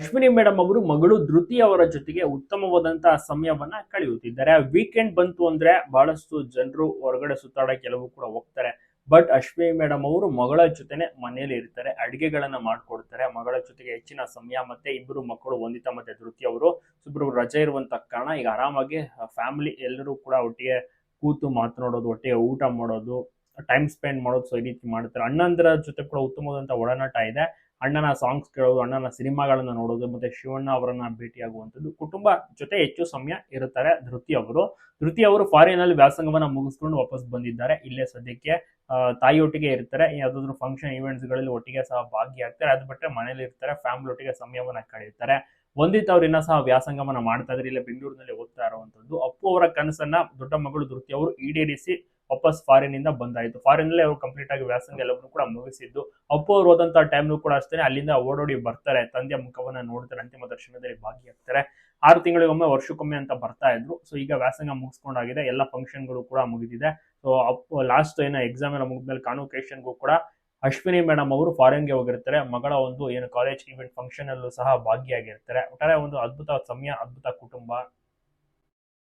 Ashwini madam ಅವರು ಮಗಳು ಧೃತಿ ಅವರ ಜೊತೆಗೆ ಉತ್ತಮವಾದಂತಹ ಸಮಯವನ್ನ ಕಳೆಯುತ್ತಿದ್ದಾರೆ. ವೀಕೆಂಡ್ ಬಂತು ಅಂದ್ರೆ ಬಹಳಷ್ಟು ಜನರು ಹೊರಗಡೆ ಸುತ್ತಾಡಕ್ಕೆ ಕೆಲವು ಕೂಡ ಹೋಗ್ತಾರೆ. ಬಟ್ ಅಶ್ವಿನಿ ಮೇಡಮ್ ಅವರು ಮಗಳ ಜೊತೆನೆ ಮನೆಯಲ್ಲಿ ಇರ್ತಾರೆ, ಅಡಿಗೆಗಳನ್ನ ಮಾಡ್ಕೊಡ್ತಾರೆ. ಮಗಳ ಜೊತೆಗೆ ಹೆಚ್ಚಿನ ಸಮಯ ಮತ್ತೆ ಇಬ್ಬರು ಮಕ್ಕಳು ವಂದಿತಾ ಮತ್ತೆ ಧೃತಿ ಅವರು ಇಬ್ಬರು ರಜೆ ಇರುವಂತ ಕಾರಣ ಈಗ ಆರಾಮಾಗಿ ಫ್ಯಾಮಿಲಿ ಎಲ್ಲರೂ ಕೂಡ ಒಟ್ಟಿಗೆ ಕೂತು ಮಾತನಾಡೋದು, ಒಟ್ಟಿಗೆ ಊಟ ಮಾಡೋದು, ಟೈಮ್ ಸ್ಪೆಂಡ್ ಮಾಡೋದು. ಸೊ ಈ ರೀತಿ ಮಾಡ್ತಾರೆ. ಅಣ್ಣಂದ್ರ ಜೊತೆ ಕೂಡ ಉತ್ತಮವಾದಂತಹ ಒಡನಾಟ ಇದೆ. ಅಣ್ಣನ ಸಾಂಗ್ಸ್ ಕೇಳೋದು, ಅಣ್ಣನ ಸಿನಿಮಾಗಳನ್ನ ನೋಡೋದು, ಮತ್ತೆ ಶಿವಣ್ಣ ಅವರನ್ನ ಭೇಟಿಯಾಗುವಂಥದ್ದು, ಕುಟುಂಬ ಜೊತೆ ಹೆಚ್ಚು ಸಮಯ ಇರುತ್ತಾರೆ ಧೃತಿ ಅವರು. ಧೃತಿ ಅವರು ಫಾರಿನ್ ಅಲ್ಲಿ ವ್ಯಾಸಂಗವನ್ನ ಮುಗಿಸ್ಕೊಂಡು ವಾಪಸ್ ಬಂದಿದ್ದಾರೆ. ಇಲ್ಲೇ ಸದ್ಯಕ್ಕೆ ತಾಯಿಯೊಟ್ಟಿಗೆ ಇರ್ತಾರೆ. ಯಾವ್ದಾದ್ರು ಫಂಕ್ಷನ್ ಇವೆಂಟ್ಸ್ ಗಳಲ್ಲಿ ಒಟ್ಟಿಗೆ ಸಹ ಭಾಗಿಯಾಗ್ತಾರೆ. ಅದು ಬಿಟ್ಟರೆ ಮನೇಲಿ ಇರ್ತಾರೆ, ಫ್ಯಾಮಿಲಿ ಒಟ್ಟಿಗೆ ಸಮಯವನ್ನ ಕಳೆಯುತ್ತಾರೆ. ವಂದಿತ್ ಅವ್ರು ಇನ್ನ ಸಹ ವ್ಯಾಸಂಗವನ್ನ ಮಾಡ್ತಾ ಇದ್ರೆ ಇಲ್ಲೇ ಬೆಂಗಳೂರಿನಲ್ಲಿ ಓದ್ತಾ ಇರುವಂತದ್ದು. ಅಪ್ಪು ಅವರ ಕನಸನ್ನ ದೊಡ್ಡ ಮಗಳು ಧೃತಿ ಅವರು ಈಡೇರಿಸಿ ವಾಪಸ್ ಫಾರಿನ್ ಇಂದ ಬಂದಾಯ್ತು. ಫಾರಿನ್ ಅಲ್ಲೇ ಅವರು ಕಂಪ್ಲೀಟ್ ಆಗಿ ವ್ಯಾಸಂಗ ಎಲ್ಲವನ್ನು ಕೂಡ ಮುಗಿಸಿದ್ದು. ಅಪ್ಪು ಅವರು ಹೋದಂತಹ ಟೈಮ್ ಕೂಡ ಅಷ್ಟೇ ಅಲ್ಲಿಂದ ಓಡೋಡಿ ಬರ್ತಾರೆ, ತಂದೆಯ ಮುಖವನ್ನ ನೋಡ್ತಾರೆ, ಅಂತಿಮ ದರ್ಶನದಲ್ಲಿ ಭಾಗಿಯಾಗ್ತಾರೆ. 6 ತಿಂಗಳಿಗೊಮ್ಮೆ ವರ್ಷಕ್ಕೊಮ್ಮೆ ಅಂತ ಬರ್ತಾ ಇದ್ರು. ಸೊ ಈಗ ವ್ಯಾಸಂಗ ಮುಗಿಸ್ಕೊಂಡಾಗಿದೆ, ಎಲ್ಲ ಫಂಕ್ಷನ್ಗಳು ಕೂಡ ಮುಗಿದಿದೆ. ಸೊ ಲಾಸ್ಟ್ ಏನೋ ಎಕ್ಸಾಮ್ ಎಲ್ಲ ಮುಗಿದ್ಮೇಲೆ ಕಾನ್ವೊಕೇಶನ್ಗೂ ಕೂಡ ಅಶ್ವಿನಿ ಮೇಡಮ್ ಅವರು ಫಾರಿನ್ಗೆ ಹೋಗಿರ್ತಾರೆ. ಮಗಳ ಒಂದು ಏನು ಕಾಲೇಜ್ ಇವೆಂಟ್ ಫಂಕ್ಷನ್ ಅಲ್ಲೂ ಸಹ ಭಾಗಿಯಾಗಿರ್ತಾರೆ. ಒಟ್ಟಾರೆ ಒಂದು ಅದ್ಭುತ ಸಮಯ, ಅದ್ಭುತ ಕುಟುಂಬ.